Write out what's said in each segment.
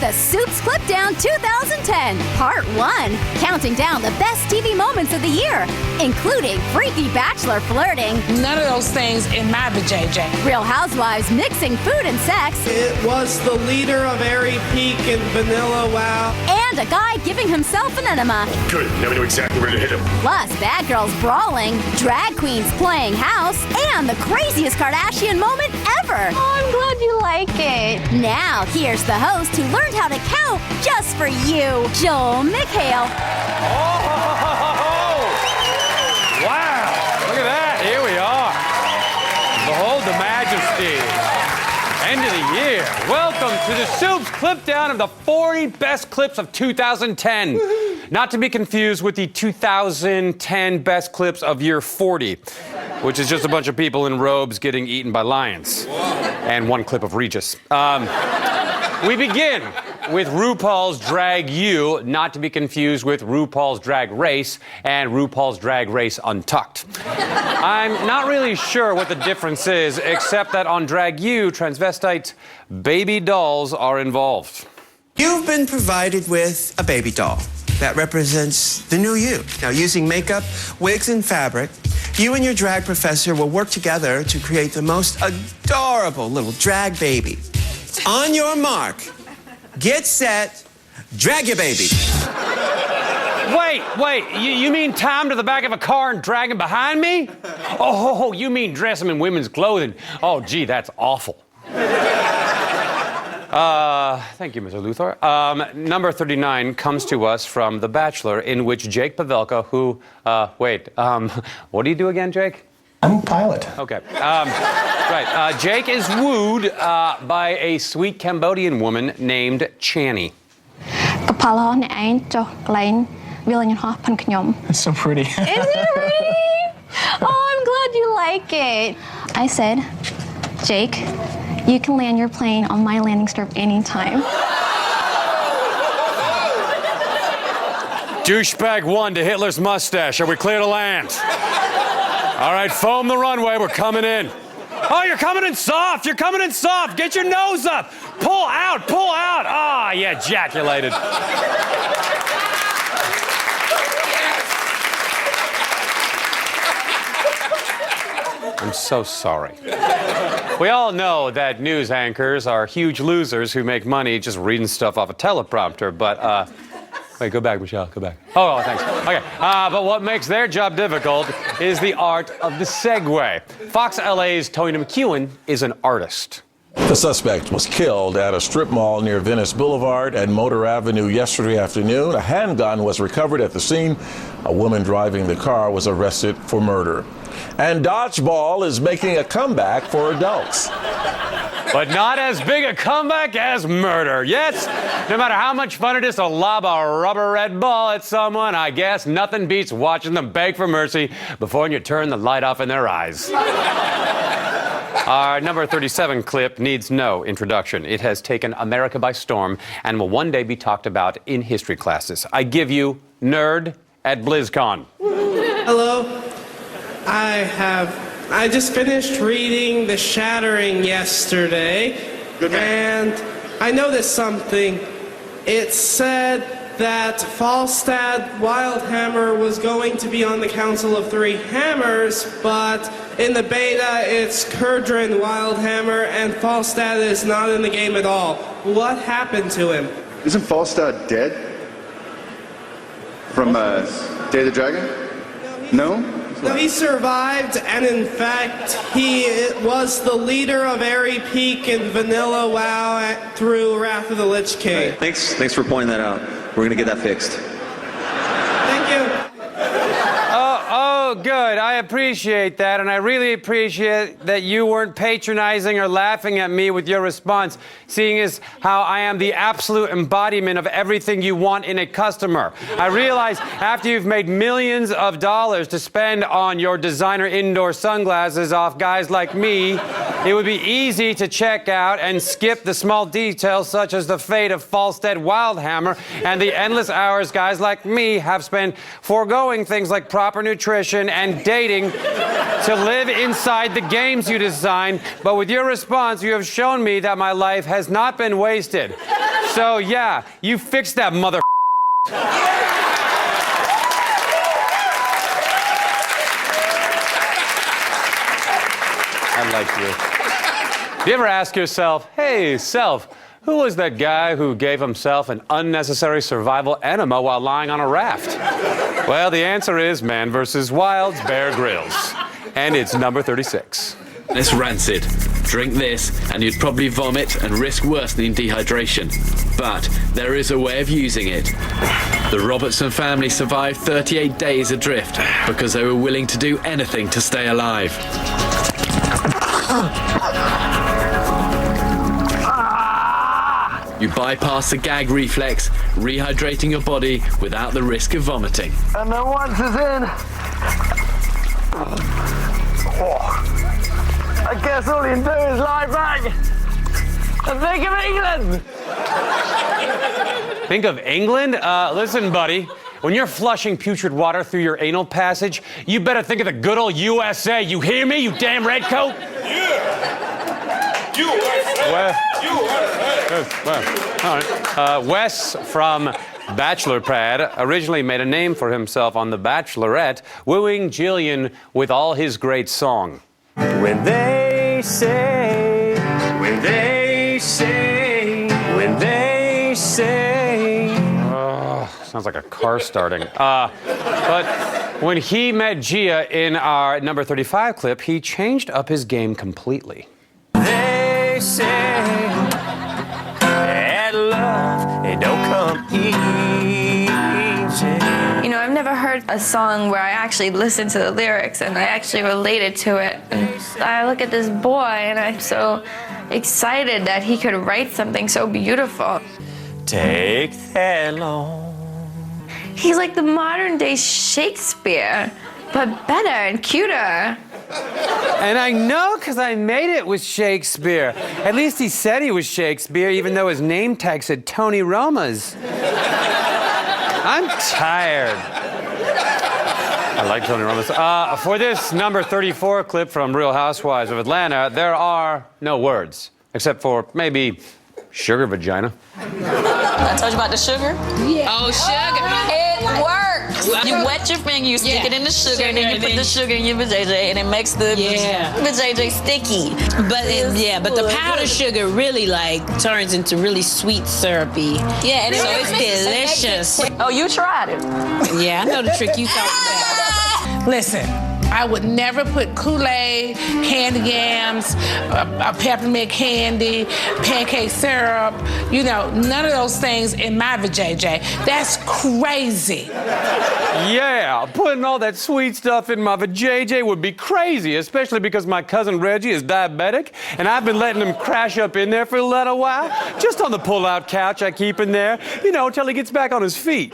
to Soup's Clipdown 2010, Part 1, counting down the best TV moments of the year, including freaky bachelor flirting, none of those things in my vajayjay, Real Housewives mixing food and sex, it was the leader of Airy Peak and Vanilla Wow, and a guy giving himself an enema. Good, now we know exactly where to hit him. Plus, bad girls brawling, drag queens playing house, and the craziest Kardashian moment ever. Oh, I'm glad you like it. Now, here's the host who learned how to count just for you, Joel McHale. Oh! Wow! Look at that. Here we are. Behold the majesty. End of the year. Welcome to the Soup's Clipdown of the 40 best clips of 2010. Not to be confused with the 2010 best clips of year 40, which is just a bunch of people in robes getting eaten by lions. And one clip of Regis. We begin with RuPaul's Drag U, not to be confused with RuPaul's Drag Race and RuPaul's Drag Race Untucked. I'm not really sure what the difference is, except that on Drag U, transvestite baby dolls are involved. You've been provided with a baby doll that represents the new you. Now, using makeup, wigs, and fabric, you and your drag professor will work together to create the most adorable little drag baby. On your mark, get set, drag your baby. Wait, you mean tie him to the back of a car and drag him behind me? Oh, you mean dress him in women's clothing. Oh, gee, that's awful. Thank you, Mr. Luthor. Number 39 comes to us from The Bachelor, in which Jake Pavelka, who, what do you do again, Jake? I'm a pilot. Okay. Right. Jake is wooed by a sweet Cambodian woman named Channy. It's so pretty. Isn't it pretty? Oh, I'm glad you like it. I said, Jake, you can land your plane on my landing strip anytime. Douchebag 1 to Hitler's mustache. Are we clear to land? All right, foam the runway. We're coming in. Oh, you're coming in soft. You're coming in soft. Get your nose up. Pull out. Pull out. Ah, you ejaculated. I'm so sorry. We all know that news anchors are huge losers who make money just reading stuff off a teleprompter, but, wait, go back, Michelle, go back. Oh, thanks. Okay, but what makes their job difficult is the art of the segue. Fox LA's Tony McEwen is an artist. The suspect was killed at a strip mall near Venice Boulevard and Motor Avenue yesterday afternoon. A handgun was recovered at the scene. A woman driving the car was arrested for murder. And dodgeball is making a comeback for adults. But not as big a comeback as murder. Yes, no matter how much fun it is to lob a rubber red ball at someone, I guess nothing beats watching them beg for mercy before you turn the light off in their eyes. Our number 37 clip needs no introduction. It has taken America by storm and will one day be talked about in history classes. I give you Nerd at BlizzCon. Hello. I just finished reading The Shattering yesterday, and I noticed something. It said that Falstad Wildhammer was going to be on the Council of Three Hammers, but in the beta it's Kurdran Wildhammer, and Falstad is not in the game at all. What happened to him? Isn't Falstad dead? From Day of the Dragon? No? No, he survived, and in fact, he was the leader of Airy Peak and Vanilla Wow through Wrath of the Lich King. Right. Thanks for pointing that out. We're gonna get that fixed. Thank you. Oh, good. I appreciate that, and I really appreciate that you weren't patronizing or laughing at me with your response, seeing as how I am the absolute embodiment of everything you want in a customer. I realize after you've made millions of dollars to spend on your designer indoor sunglasses off guys like me, it would be easy to check out and skip the small details such as the fate of Falstad Wildhammer and the endless hours guys like me have spent foregoing things like proper nutrition and dating to live inside the games you design. But with your response, you have shown me that my life has not been wasted. So, yeah, you fixed that mother. I like you. Do you ever ask yourself, hey, self, who was that guy who gave himself an unnecessary survival enema while lying on a raft? Well, the answer is Man vs. Wild's Bear Grylls. And it's number 36. It's rancid. Drink this and you'd probably vomit and risk worsening dehydration. But there is a way of using it. The Robertson family survived 38 days adrift because they were willing to do anything to stay alive. You bypass the gag reflex, rehydrating your body without the risk of vomiting. And then once it's in, I guess all you can do is lie back and think of England. Think of England? Listen, buddy, when you're flushing putrid water through your anal passage, you better think of the good old USA. You hear me, you damn redcoat? Yeah! USA! Well, all right. Wes from Bachelor Pad originally made a name for himself on The Bachelorette, wooing Jillian with all his great song. When they say, when they say, when they say. Oh, sounds like a car starting. But when he met Gia in our number 35 clip, he changed up his game completely. They say that love, it don't come easy. You know, I've never heard a song where I actually listened to the lyrics and I actually related to it. And I look at this boy and I'm so excited that he could write something so beautiful. Take that long. He's like the modern day Shakespeare, but better and cuter. And I know because I made it with Shakespeare. At least he said he was Shakespeare, even though his name tag said Tony Roma's. I'm tired. I like Tony Roma's. For this number 34 clip from Real Housewives of Atlanta, there are no words, except for maybe sugar vagina. I told you about the sugar? Yeah. Oh, sugar. It works. You wet your finger, you stick it in the sugar, and then you put the sugar in your vajayjay, and it makes the vajayjay sticky. But the powdered sugar really like turns into really sweet syrupy. Yeah, and so it's delicious. Oh, you tried it? Yeah, I know the trick you talking about. Listen, I would never put Kool-Aid, candy yams, a peppermint candy, pancake syrup, you know, none of those things in my vajayjay. That's crazy. Yeah, putting all that sweet stuff in my vajayjay would be crazy, especially because my cousin Reggie is diabetic, and I've been letting him crash up in there for a little while, just on the pull-out couch I keep in there, you know, till he gets back on his feet.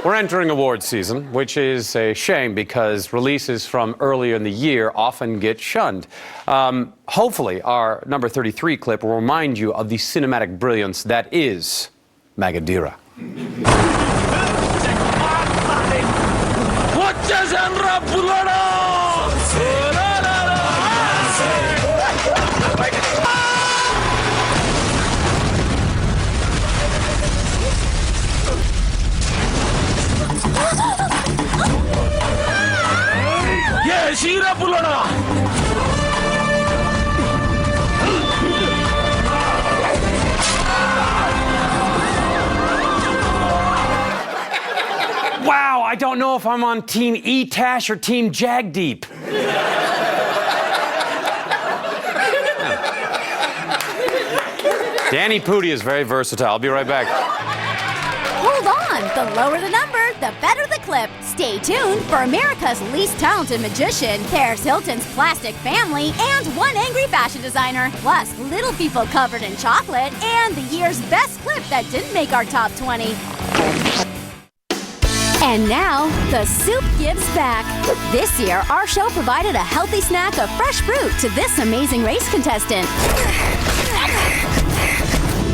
We're entering awards season, which is a shame because releases from earlier in the year often get shunned. Hopefully, our number 33 clip will remind you of the cinematic brilliance that is Magadira. Wow, I don't know if I'm on Team E-Tash or Team Jagdeep. Danny Pudi is very versatile. I'll be right back. Hold on. The lower the number, the better the clip. Stay tuned for America's least talented magician, Paris Hilton's plastic family, and one angry fashion designer, plus little people covered in chocolate, and the year's best clip that didn't make our top 20. And now, the Soup gives back. This year, our show provided a healthy snack of fresh fruit to this amazing race contestant.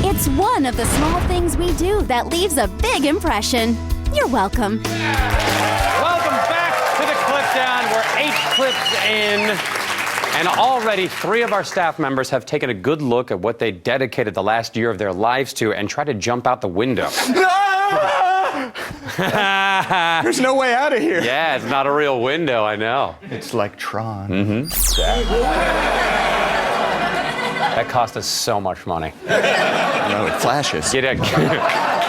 It's one of the small things we do that leaves a big impression. You're welcome. Welcome back to the Clipdown. We're 8 clips in, And already 3 of our staff members have taken a good look at what they dedicated the last year of their lives to and tried to jump out the window. There's no way out of here. Yeah, it's not a real window, I know. It's like Tron. Mm-hmm. That cost us so much money. No, it flashes.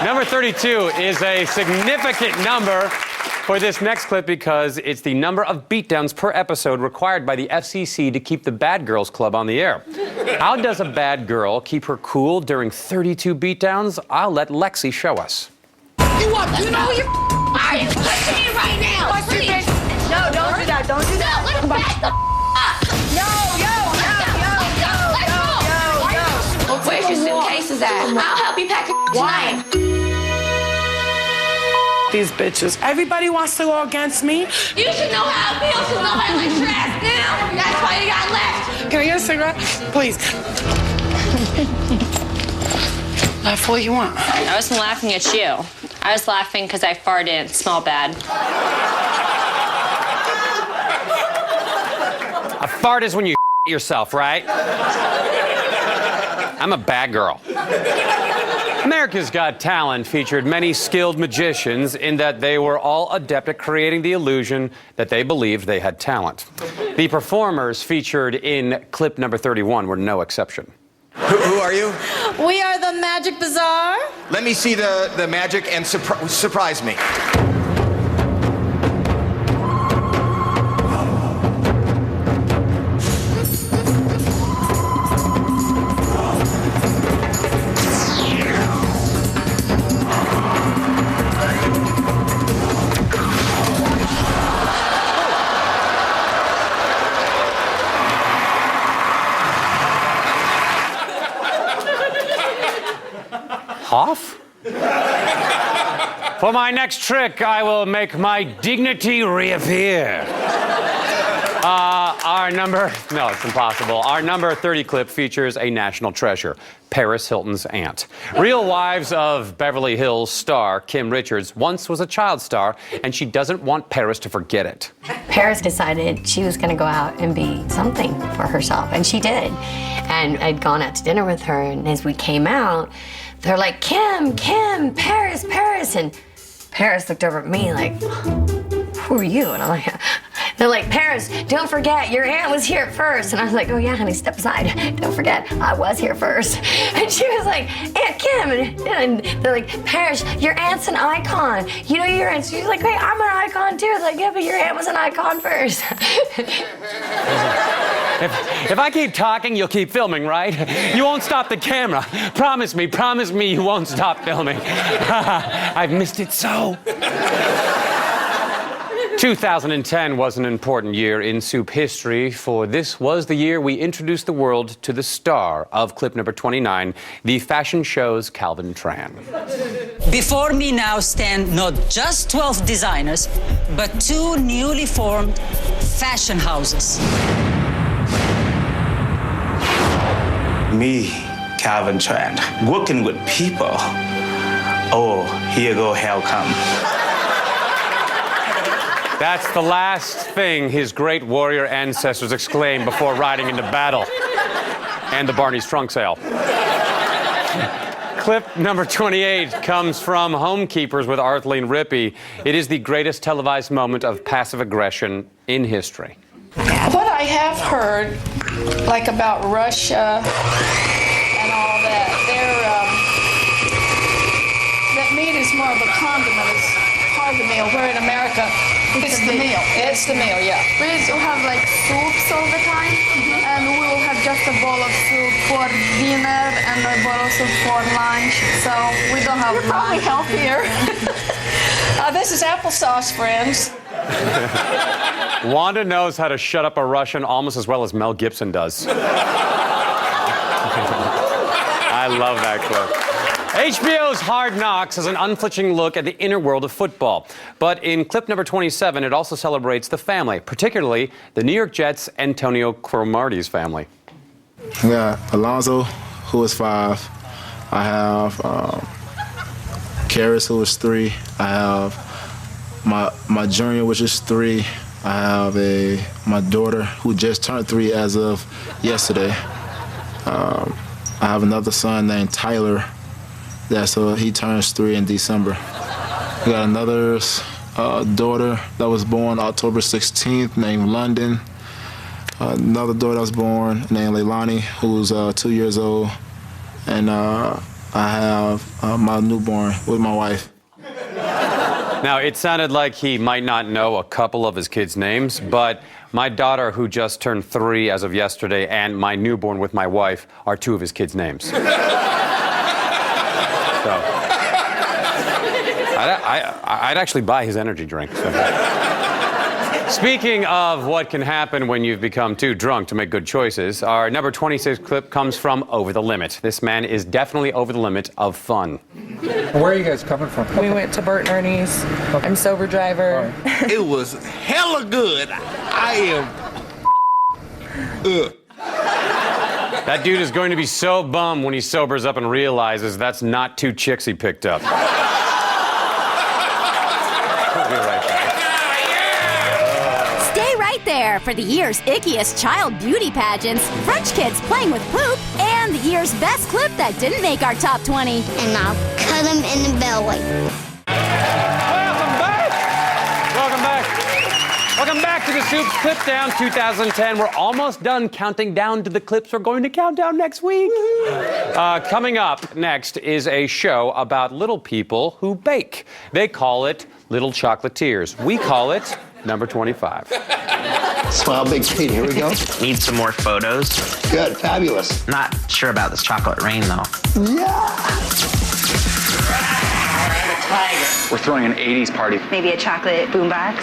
Number 32 is a significant number for this next clip because it's the number of beatdowns per episode required by the FCC to keep the Bad Girls Club on the air. How does a bad girl keep her cool during 32 beatdowns? I'll let Lexi show us. You know you're are you pushing me right now? Please. No, don't do that. Don't do that. No, let's back the up. No. Where's your suitcases at? I'll help you pack your tonight. These bitches. Everybody wants to go against me. You should know how it feels because nobody likes your ass now. That's why you got left. Can I get a cigarette? Please. Laugh what you want. I wasn't laughing at you. I was laughing because I farted and it smelled bad. A fart is when you yourself, right? I'm a bad girl. America's Got Talent featured many skilled magicians in that they were all adept at creating the illusion that they believed they had talent. The performers featured in clip number 31 were no exception. Who are you? We are the Magic Bazaar. Let me see the magic and surprise me. Off? For my next trick, I will make my dignity reappear. No, it's impossible. Our number 30 clip features a national treasure, Paris Hilton's aunt. Real Wives of Beverly Hills star Kim Richards once was a child star, and she doesn't want Paris to forget it. Paris decided she was going to go out and be something for herself, and she did. And I'd gone out to dinner with her, and as we came out, they're like, Kim, Paris, and Paris looked over at me like, who are you? And I'm like, they're like, Paris, don't forget, your aunt was here first. And I was like, oh yeah, honey, step aside. Don't forget, I was here first. And she was like, Aunt Kim. And they're like, Paris, your aunt's an icon. You know your aunt. She's like, wait, I'm an icon too. I was like, yeah, but your aunt was an icon first. If I keep talking, you'll keep filming, right? You won't stop the camera. Promise me you won't stop filming. I've missed it so. 2010 was an important year in Soup history, for this was the year we introduced the world to the star of clip number 29, the fashion show's Calvin Tran. Before me now stand not just 12 designers, but 2 newly formed fashion houses. Me, Calvin Tran, working with people. Oh, here go hell come. That's the last thing his great warrior ancestors exclaimed before riding into battle. And the Barney's trunk sale. Clip number 28 comes from Homekeepers with Arthleen Rippey. It is the greatest televised moment of passive aggression in history. What I have heard, like about Russia and all that, that meat is more of a condiment. It's part of the meal. Where in America, it's the meal. It's the meal, yeah. We used to have like soups all the time, and we will have just a bowl of soup for dinner and a bowl of soup for lunch. So we don't have. You're probably healthier. This is applesauce, friends. Wanda knows how to shut up a Russian almost as well as Mel Gibson does. I love that clip. HBO's Hard Knocks is an unflinching look at the inner world of football. But in clip number 27, it also celebrates the family, particularly the New York Jets' Antonio Cromartie's family. I got Alonzo, who is 5. I have Karis, who is 3. I have my junior, which is 3. I have my daughter who just turned 3 as of yesterday. I have another son named Tyler. He turns 3 in December. We got another daughter that was born October 16th named London. Another daughter that was born named Leilani, who's 2 years old. And I have my newborn with my wife. Now, it sounded like he might not know a couple of his kids' names, but my daughter, who just turned 3 as of yesterday, and my newborn with my wife are 2 of his kids' names. So, I'd actually buy his energy drink. So. Speaking of what can happen when you've become too drunk to make good choices, our number 26 clip comes from Over the Limit. This man is definitely over the limit of fun. Where are you guys coming from? We went to Bert and Ernie's. Okay. I'm sober driver. Right. It was hella good. I am. That dude is going to be so bummed when he sobers up and realizes that's not 2 chicks he picked up. We'll be right back. Stay right there for the year's ickiest child beauty pageants, French kids playing with poop, and the year's best clip that didn't make our top 20. And I'll cut him in the belly. Welcome back to the Soups Clipdown 2010. We're almost done counting down to the clips we're going to count down next week. Coming up next is a show about little people who bake. They call it Little Chocolatiers. We call it number 25. Smile Big Speed, here we go. Need some more photos. Good, fabulous. Not sure about this chocolate rain, though. Yeah! We're throwing an 80s party. Maybe a chocolate boombox.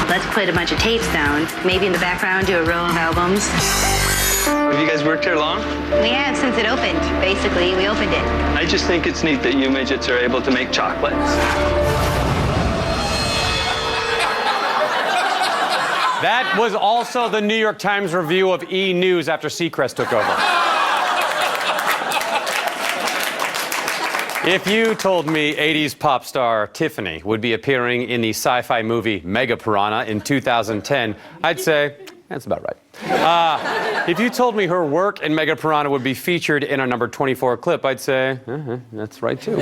Let's put a bunch of tapes down. Maybe in the background do a row of albums. Have you guys worked here long? We have since it opened. Basically, we opened it. I just think it's neat that you midgets are able to make chocolates. That was also the New York Times review of E! News after Seacrest took over. If you told me 80s pop star Tiffany would be appearing in the sci-fi movie Mega Piranha in 2010, I'd say, that's about right. If you told me her work in Mega Piranha would be featured in our number 24 clip, I'd say, that's right too.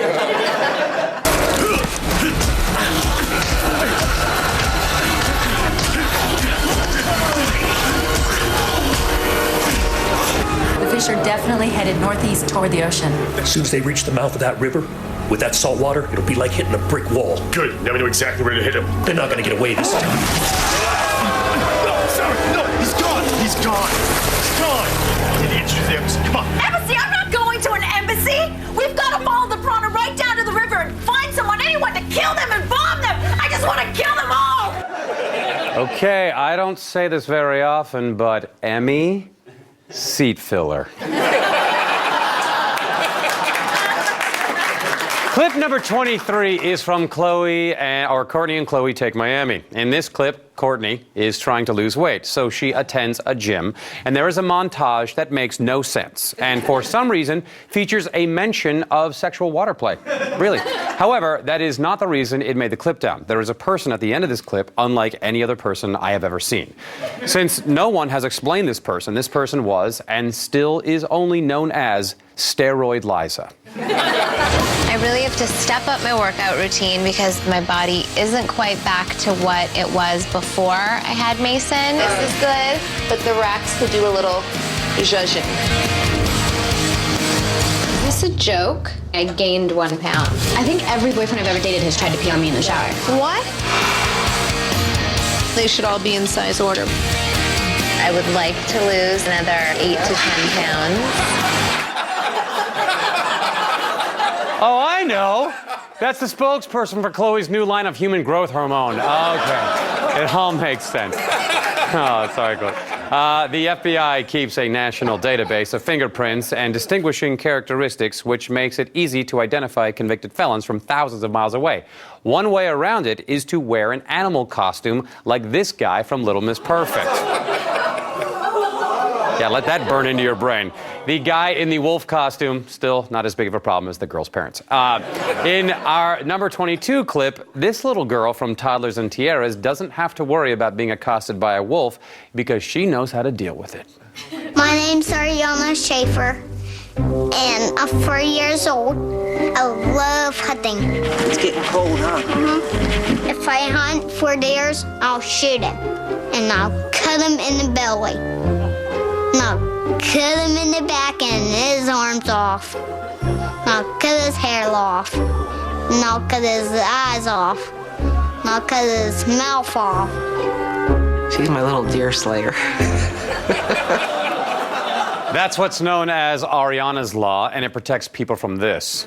Are definitely headed northeast toward the ocean. As soon as they reach the mouth of that river, with that salt water, it'll be like hitting a brick wall. Good. Now we know exactly where to hit him. They're not going to get away this time. No, sorry. No, he's gone. He's gone. He's gone. Did he introduce the embassy? Come on. Embassy? I'm not going to an embassy. We've got to follow the piranha right down to the river and find anyone to kill them and bomb them. I just want to kill them all. Okay, I don't say this very often, but Emmy, seat filler. Clip number 23 is from Courtney and Chloe Take Miami. In this clip, Courtney is trying to lose weight, so she attends a gym, and there is a montage that makes no sense, and for some reason features a mention of sexual water play. Really. However, that is not the reason it made the clip down. There is a person at the end of this clip unlike any other person I have ever seen. Since no one has explained this person was, and still is only known as, Steroid Liza. I really have to step up my workout routine because my body isn't quite back to what it was before I had Mason. This is good, but the racks could do a little zhuzhing. Is this a joke? I gained 1 pound. I think every boyfriend I've ever dated has tried to pee on me in the shower. What? They should all be in size order. I would like to lose another 8 to 10 pounds. Oh, I know. That's the spokesperson for Chloe's new line of human growth hormone. Okay. It all makes sense. Oh, sorry, Chloe. The FBI keeps a national database of fingerprints and distinguishing characteristics, which makes it easy to identify convicted felons from thousands of miles away. One way around it is to wear an animal costume like this guy from Little Miss Perfect. Yeah, let that burn into your brain. The guy in the wolf costume, still not as big of a problem as the girl's parents. In our number 22 clip, this little girl from Toddlers and Tiaras doesn't have to worry about being accosted by a wolf because she knows how to deal with it. My name's Ariana Schaefer, and I'm 4 years old. I love hunting. It's getting cold, huh? If I hunt for deers, I'll shoot him, and I'll cut him in the belly. And I'll cut him in the back and his arms off. And I'll cut his hair off. And I'll cut his eyes off. And I'll cut his mouth off. She's my little deer slayer. That's what's known as Ariana's Law, and it protects people from this.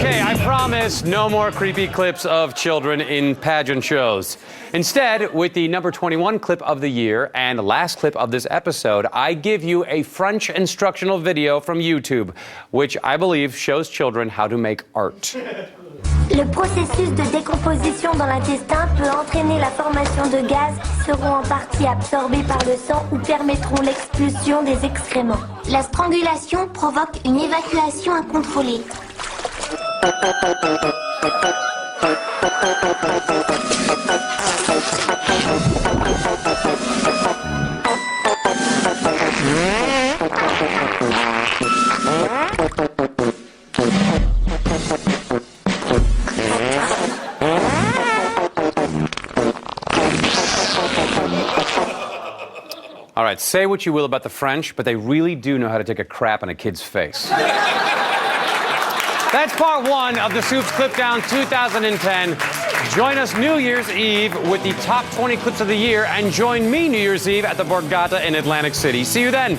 Okay, I promise no more creepy clips of children in pageant shows. Instead, with the number 21 clip of the year and last clip of this episode, I give you a French instructional video from YouTube, which I believe shows children how to make art. Le processus de décomposition dans l'intestin peut entraîner la formation de gaz qui seront en partie absorbés par le sang ou permettront l'expulsion des excréments. La strangulation provoque une évacuation incontrôlée. All right, say what you will about the French, but they really do know how to take a crap on a kid's face. That's part one of the Soups Clipdown 2010. Join us New Year's Eve with the top 20 clips of the year, and join me New Year's Eve at the Borgata in Atlantic City. See you then.